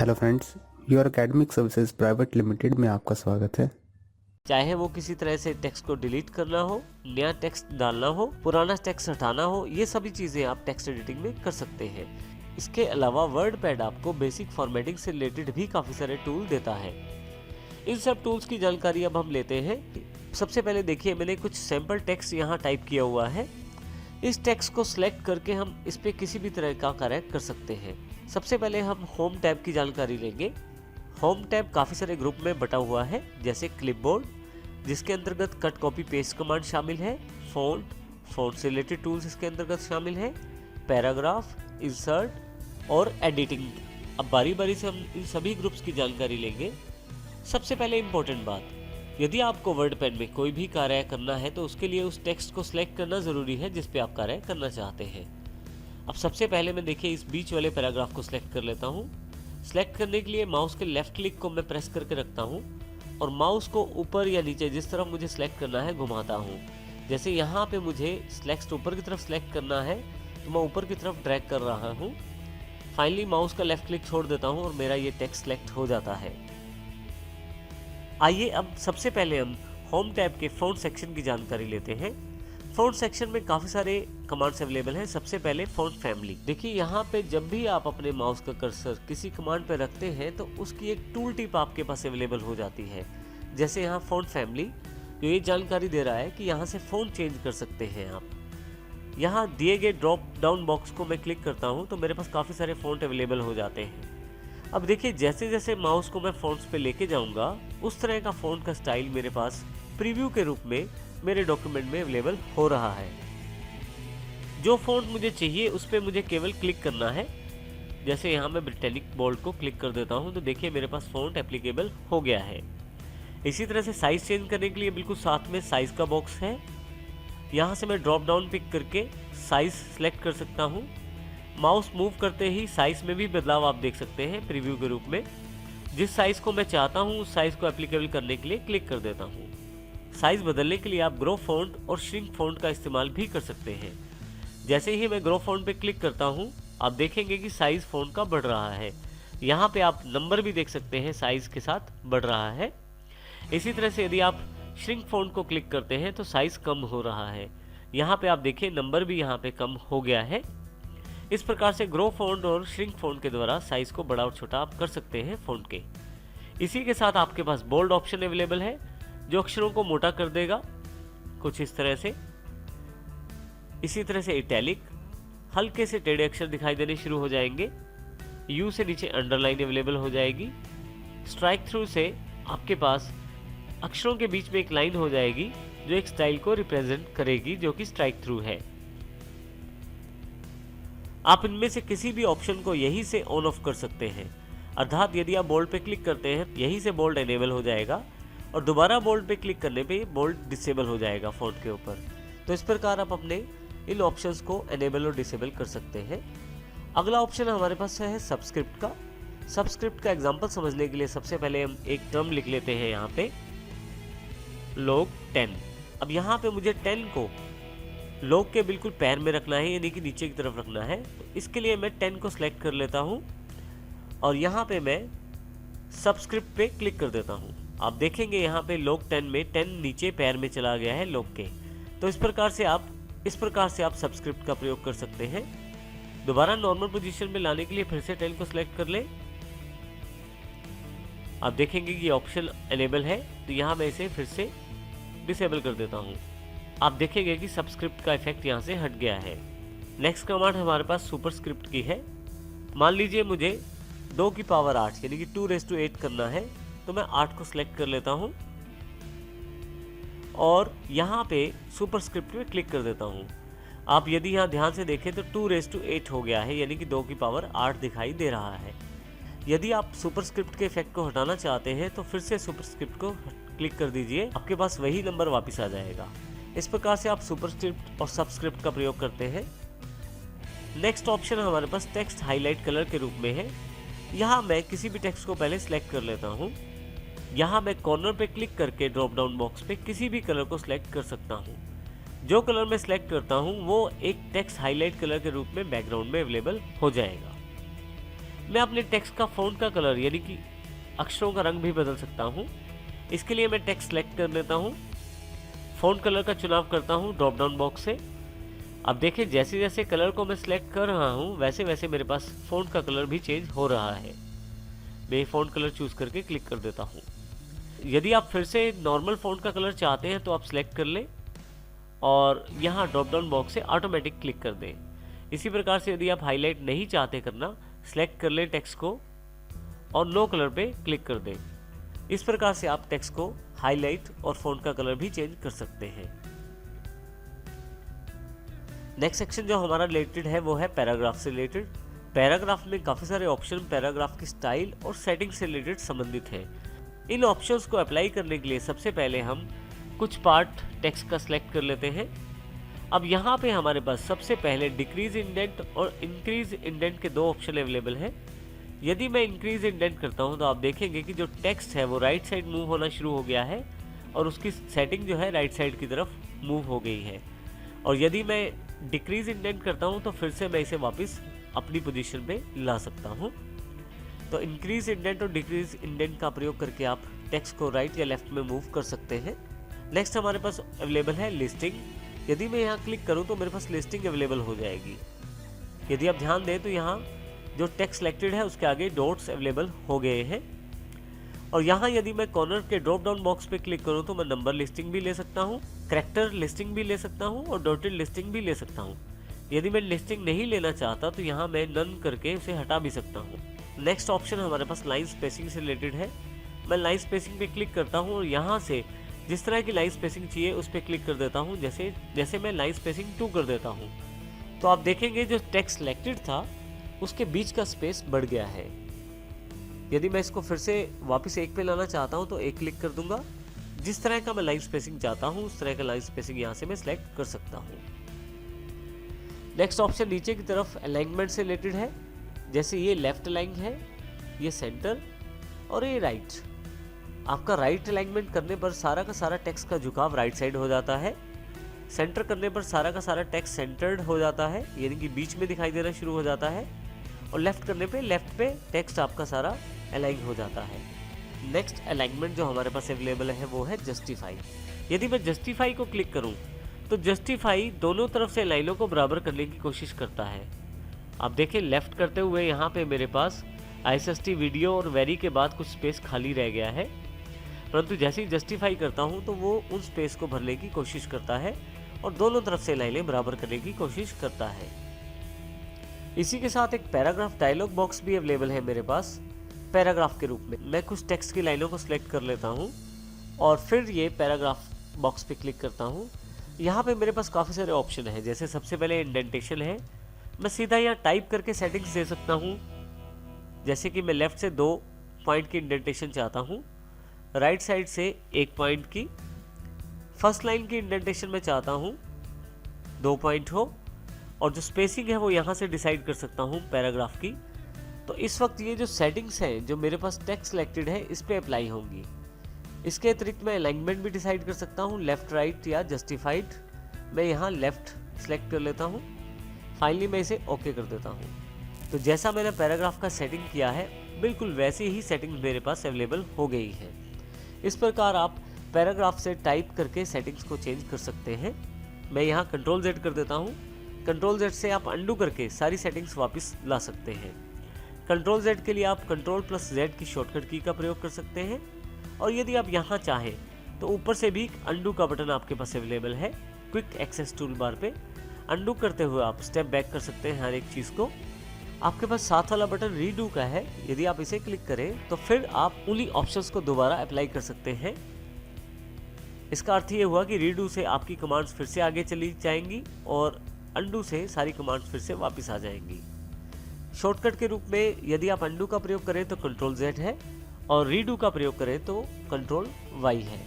Hello friends, your academic services private limited में आपका स्वागत है। चाहे वो किसी तरह से टेक्स्ट को डिलीट करना हो, नया टेक्स्ट डालना हो, पुराना टेक्स्ट हटाना हो, ये सभी चीज़ें आप टेक्स्ट एडिटिंग में कर सकते हैं। इसके अलावा वर्ड पैड आपको बेसिक फॉर्मेटिंग से रिलेटेड भी काफ़ी सारे टूल देता है। इन सब टूल्स की जानकारी अब हम लेते हैं। सबसे पहले देखिए, मैंने कुछ सैम्पल टेक्स्ट यहाँ टाइप किया हुआ है। इस टेक्स्ट को सिलेक्ट करके हम इस पर किसी भी तरह का करेक्ट कर सकते हैं। सबसे पहले हम होम टैब की जानकारी लेंगे। होम टैब काफ़ी सारे ग्रुप में बटा हुआ है, जैसे क्लिपबोर्ड, जिसके अंतर्गत कट कॉपी पेस्ट कमांड शामिल है, फ़ॉन्ट से रिलेटेड टूल्स इसके अंतर्गत शामिल है, पैराग्राफ, इंसर्ट और एडिटिंग। अब बारी बारी से हम इन सभी ग्रुप्स की जानकारी लेंगे। सबसे पहले इम्पोर्टेंट बात, यदि आपको वर्ड पैड में कोई भी कार्य करना है तो उसके लिए उस टेक्स्ट को सिलेक्ट करना ज़रूरी है जिस पे आप कार्य करना चाहते हैं। अब सबसे पहले मैं देखिए इस बीच वाले पैराग्राफ को सिलेक्ट कर लेता हूँ। सिलेक्ट करने के लिए माउस के लेफ्ट क्लिक को मैं प्रेस करके रखता हूँ और माउस को ऊपर या नीचे जिस तरफ मुझे सिलेक्ट करना है घुमाता हूँ। जैसे यहाँ पे मुझे टेक्स्ट ऊपर की तरफ सिलेक्ट करना है तो मैं ऊपर की तरफ ड्रैग कर रहा हूँ। फाइनली माउस का लेफ्ट क्लिक छोड़ देता हूँ और मेरा ये टेक्स्ट सिलेक्ट हो जाता है। आइए अब सबसे पहले हम होम टैब के फ़ॉन्ट सेक्शन की जानकारी लेते हैं। फ़ॉन्ट सेक्शन में काफ़ी सारे कमांड्स अवेलेबल हैं। सबसे पहले फ़ॉन्ट फैमिली। देखिए यहाँ पे जब भी आप अपने माउस का कर्सर किसी कमांड पे रखते हैं तो उसकी एक टूल टिप आपके पास अवेलेबल हो जाती है। जैसे यहाँ फ़ॉन्ट फैमिली जो ये जानकारी दे रहा है कि यहाँ से फ़ॉन्ट चेंज कर सकते हैं आप। यहाँ दिए गए ड्रॉप डाउन बॉक्स को मैं क्लिक करता हूँ तो मेरे पास काफ़ी सारे फ़ॉन्ट अवेलेबल हो जाते हैं। अब देखिए जैसे जैसे माउस को मैं फ़ॉन्ट्स पे लेके जाऊँगा उस तरह का फ़ॉन्ट का स्टाइल मेरे पास प्रीव्यू के रूप में मेरे डॉक्यूमेंट में अवेलेबल हो रहा है। जो फ़ॉन्ट मुझे चाहिए उस पर मुझे केवल क्लिक करना है। जैसे यहाँ मैं ब्रिटेनिक बोल्ड को क्लिक कर देता हूँ तो देखिए मेरे पास फ़ॉन्ट एप्लीकेबल हो गया है। इसी तरह से साइज़ चेंज करने के लिए बिल्कुल साथ में साइज़ का बॉक्स है। यहाँ से मैं ड्रॉप डाउन पिक करके साइज़ सेलेक्ट कर सकता हूँ। माउस मूव करते ही साइज़ में भी बदलाव आप देख सकते हैं प्रीव्यू के रूप में। जिस साइज़ को मैं चाहता हूँ उस साइज़ को एप्लीकेबल करने के लिए क्लिक कर देता हूँ। साइज़ बदलने के लिए आप ग्रो फॉन्ट और श्रिंक फॉन्ट का इस्तेमाल भी कर सकते हैं। जैसे ही मैं ग्रो फॉन्ट पे क्लिक करता हूँ आप देखेंगे कि साइज़ फॉन्ट का बढ़ रहा है। यहाँ पे आप नंबर भी देख सकते हैं, साइज़ के साथ बढ़ रहा है। इसी तरह से यदि आप श्रिंक फॉन्ट को क्लिक करते हैं तो साइज़ कम हो रहा है। यहाँ पे आप देखिए नंबर भी यहाँ पे कम हो गया है। इस प्रकार से ग्रो फॉन्ट और श्रिंक फॉन्ट के द्वारा साइज़ को बड़ा और छोटा आप कर सकते हैं फॉन्ट के। इसी के साथ आपके पास बोल्ड ऑप्शन अवेलेबल है जो अक्षरों को मोटा कर देगा कुछ इस तरह से। इसी तरह से इटैलिक, हल्के से टेढ़े अक्षर दिखाई देने शुरू हो जाएंगे। यू से नीचे अंडरलाइन अवेलेबल हो जाएगी। स्ट्राइक थ्रू से आपके पास अक्षरों के बीच में एक लाइन हो जाएगी जो एक स्टाइल को रिप्रेजेंट करेगी, जो कि स्ट्राइक थ्रू है। आप इनमें से किसी भी ऑप्शन को यहीं से ऑन ऑफ कर सकते हैं। अर्थात यदि आप बोल्ड पे क्लिक करते हैं यहीं से बोल्ड एनेबल हो जाएगा और दोबारा बोल्ड पे क्लिक करने पे बोल्ड डिसेबल हो जाएगा फॉन्ट के ऊपर। तो इस प्रकार आप अपने इन ऑप्शंस को एनेबल और डिसेबल कर सकते हैं। अगला ऑप्शन हमारे पास है सबस्क्रिप्ट का। सबस्क्रिप्ट का एग्जांपल समझने के लिए सबसे पहले हम एक टर्म लिख लेते हैं यहाँ पे, log 10। अब यहाँ पे मुझे 10 को log के बिल्कुल पैर में रखना है, यानी कि नीचे की तरफ रखना है। तो इसके लिए मैं 10 को सिलेक्ट कर लेता हूँ और यहाँ पे मैं सबस्क्रिप्ट पे क्लिक कर देता हूँ। आप देखेंगे यहाँ पे log 10 में 10 नीचे पैर में चला गया है log के। तो इस प्रकार से आप सबस्क्रिप्ट का प्रयोग कर सकते हैं। दोबारा नॉर्मल पोजीशन में लाने के लिए फिर से 10 को सिलेक्ट कर लें। आप देखेंगे कि ऑप्शन एनेबल है, तो यहाँ मैं इसे फिर से डिसेबल कर देता हूँ। आप देखेंगे कि सबस्क्रिप्ट का इफेक्ट यहाँ से हट गया है। नेक्स्ट कमांड हमारे पास सुपरस्क्रिप्ट की है। मान लीजिए मुझे 2 की पावर 8 यानी कि 2⁸ करना है, तो मैं 8 को सिलेक्ट कर लेता हूँ और यहाँ पे सुपरस्क्रिप्ट में क्लिक कर देता हूँ। आप यदि यहाँ ध्यान से देखें तो 2⁸ हो गया है, यानी कि 2 की पावर 8 दिखाई दे रहा है। यदि आप सुपरस्क्रिप्ट के इफेक्ट को हटाना चाहते हैं तो फिर से सुपरस्क्रिप्ट को क्लिक कर दीजिए, आपके पास वही नंबर वापस आ जाएगा। इस प्रकार से आप सुपरस्क्रिप्ट और सबस्क्रिप्ट का प्रयोग करते हैं। नेक्स्ट ऑप्शन हमारे पास टेक्स्ट हाईलाइट कलर के रूप में है। यहाँ मैं किसी भी टेक्स्ट को पहले सिलेक्ट कर लेता हूँ। यहाँ मैं कॉर्नर पे क्लिक करके ड्रॉप डाउन बॉक्स पे किसी भी कलर को सिलेक्ट कर सकता हूँ। जो कलर मैं सिलेक्ट करता हूँ वो एक टेक्स्ट हाईलाइट कलर के रूप में बैकग्राउंड में अवेलेबल हो जाएगा। मैं अपने टेक्स्ट का फ़ॉन्ट का कलर यानी कि अक्षरों का रंग भी बदल सकता हूँ। इसके लिए मैं टेक्स्ट सेलेक्ट कर लेता हूँ, फ़ॉन्ट कलर का चुनाव करता हूँ ड्रॉप डाउन बॉक्स से। अब देखिए जैसे जैसे कलर को मैं सिलेक्ट कर रहा हूँ वैसे वैसे मेरे पास फ़ॉन्ट का कलर भी चेंज हो रहा है। मैं फ़ॉन्ट कलर चूज़ करके क्लिक कर देता हूँ। यदि आप फिर से नॉर्मल फ़ॉन्ट का कलर चाहते हैं तो आप सिलेक्ट कर लें और यहाँ ड्रॉप डाउन बॉक्स से ऑटोमेटिक क्लिक कर दें। इसी प्रकार से यदि आप हाईलाइट नहीं चाहते करना, सिलेक्ट कर लें टेक्स्ट को और नो कलर पे क्लिक कर दें। इस प्रकार से आप टेक्स्ट को हाईलाइट और फ़ॉन्ट का कलर भी चेंज कर सकते हैं। नेक्स्ट सेक्शन जो हमारा रिलेटेड है वो है पैराग्राफ से रिलेटेड। पैराग्राफ में काफ़ी सारे ऑप्शन पैराग्राफ की स्टाइल और सेटिंग से रिलेटेड संबंधित हैं। इन ऑप्शंस को अप्लाई करने के लिए सबसे पहले हम कुछ पार्ट टेक्स्ट का सिलेक्ट कर लेते हैं। अब यहाँ पे हमारे पास सबसे पहले डिक्रीज इंडेंट और इंक्रीज इंडेंट के दो ऑप्शन अवेलेबल हैं। यदि मैं इंक्रीज इंडेंट करता हूँ तो आप देखेंगे कि जो टेक्स्ट है वो राइट साइड मूव होना शुरू हो गया है और उसकी सेटिंग जो है राइट साइड की तरफ मूव हो गई है। और यदि मैं डिक्रीज इंडेंट करता हूँ तो फिर से मैं इसे वापस अपनी पोजीशन पे ला सकता हूँ। तो इंक्रीज इंडेंट और डिक्रीज इंडेंट का प्रयोग करके आप टेक्स्ट को राइट या लेफ्ट में मूव कर सकते हैं। नेक्स्ट हमारे पास अवेलेबल है लिस्टिंग। यदि मैं यहाँ क्लिक करूँ तो मेरे पास लिस्टिंग अवेलेबल हो जाएगी। यदि आप ध्यान दें तो यहाँ जो टेक्स्ट सिलेक्टेड है उसके आगे डॉट्स अवेलेबल हो गए हैं। और यहाँ यदि मैं कॉर्नर के ड्रॉप डाउन बॉक्स पे क्लिक करूँ तो मैं नंबर लिस्टिंग भी ले सकता हूँ, कैरेक्टर लिस्टिंग भी ले सकता हूँ और डॉटेड लिस्टिंग भी ले सकता हूँ। यदि मैं लिस्टिंग नहीं लेना चाहता तो यहाँ मैं नन करके उसे हटा भी सकता हूँ। नेक्स्ट ऑप्शन हमारे पास लाइन स्पेसिंग से रिलेटेड है। मैं लाइन स्पेसिंग पे क्लिक करता हूँ और यहाँ से जिस तरह की लाइन स्पेसिंग चाहिए उस पर क्लिक कर देता हूँ। जैसे मैं लाइन स्पेसिंग 2 कर देता हूँ तो आप देखेंगे जो टेक्स्ट सिलेक्टेड था उसके बीच का स्पेस बढ़ गया है। यदि मैं इसको फिर से वापस 1 पे लाना चाहता हूँ तो 1 क्लिक कर दूंगा। जिस तरह का मैं लाइन स्पेसिंग चाहता हूँ उस तरह का लाइन स्पेसिंग यहाँ से मैं सिलेक्ट कर सकता हूँ। नेक्स्ट ऑप्शन नीचे की तरफ अलाइनमेंट से रिलेटेड है। जैसे ये लेफ्ट अलाइन है, ये सेंटर और ये राइट। आपका राइट अलाइनमेंट करने पर सारा का सारा टेक्स्ट का झुकाव राइट साइड हो जाता है। सेंटर करने पर सारा का सारा टेक्स्ट सेंटर्ड हो जाता है यानी कि बीच में दिखाई देना शुरू हो जाता है। और लेफ्ट करने पे लेफ्ट पे टेक्स्ट आपका सारा अलाइन हो जाता है। नेक्स्ट अलाइनमेंट जो हमारे पास अवेलेबल है वो है जस्टिफाई। यदि मैं जस्टिफाई को क्लिक करूं तो जस्टिफाई दोनों तरफ से लाइनों को बराबर करने की कोशिश करता है। आप देखें लेफ्ट करते हुए यहाँ पे मेरे पास ISST वीडियो और वेरी के बाद कुछ स्पेस खाली रह गया है, परंतु जैसे ही जस्टिफाई करता हूँ तो वो उन स्पेस को भरने की कोशिश करता है और दोनों तरफ से लाइनें बराबर करने की कोशिश करता है। इसी के साथ एक पैराग्राफ डायलॉग बॉक्स भी अवेलेबल है मेरे पास पैराग्राफ के रूप में। मैं कुछ टेक्स्ट की लाइनों को सिलेक्ट कर लेता हूँ और फिर ये पैराग्राफ बॉक्स पे क्लिक करता हूँ। यहाँ पे मेरे पास काफ़ी सारे ऑप्शन हैं। जैसे सबसे पहले इंडेंटेशन है। मैं सीधा यहाँ टाइप करके सेटिंग्स दे सकता हूँ। जैसे कि मैं लेफ्ट से 2 पॉइंट की इंडेंटेशन चाहता हूँ, राइट साइड से 1 पॉइंट की, फर्स्ट लाइन की इंडेंटेशन में चाहता हूँ 2 पॉइंट हो और जो स्पेसिंग है वो यहाँ से डिसाइड कर सकता हूँ पैराग्राफ की। तो इस वक्त ये जो सेटिंग्स हैं जो मेरे पास टेक्स्ट सिलेक्टेड है इस पे अप्लाई होंगी। इसके अतिरिक्त मैं अलाइनमेंट भी डिसाइड कर सकता हूँ, लेफ्ट राइट या जस्टिफाइड। मैं यहाँ लेफ्ट सेलेक्ट कर लेता हूँ। फाइनली मैं इसे ओके कर देता हूँ। तो जैसा मैंने पैराग्राफ का सेटिंग किया है बिल्कुल वैसी ही सेटिंग मेरे पास अवेलेबल हो गई है। इस प्रकार आप पैराग्राफ से टाइप करके सेटिंग्स को चेंज कर सकते हैं। मैं यहाँ Ctrl+Z कर देता हूँ। Ctrl+Z से आप अंडू करके सारी सेटिंग्स वापस ला सकते हैं। Ctrl+Z के लिए आप Ctrl+Z की शॉर्टकट की का प्रयोग कर सकते हैं और यदि आप यहाँ चाहें तो ऊपर से भी अंडू का बटन आपके पास अवेलेबल है। क्विक एक्सेस टूल बार पे अंडू करते हुए आप स्टेप बैक कर सकते हैं हर एक चीज़ को। आपके पास साथ वाला बटन रीडू का है। यदि आप इसे क्लिक करें तो फिर आप उन्हीं ऑप्शंस को दोबारा अप्लाई कर सकते हैं। इसका अर्थ ये हुआ कि रीडू से आपकी कमांड्स फिर से आगे चली जाएंगी और अंडू से सारी कमांड्स फिर से वापस आ जाएंगी। शॉर्टकट के रूप में यदि आप अंडू का प्रयोग करें तो Ctrl+Z है और रीडू का प्रयोग करें तो Ctrl+Y है।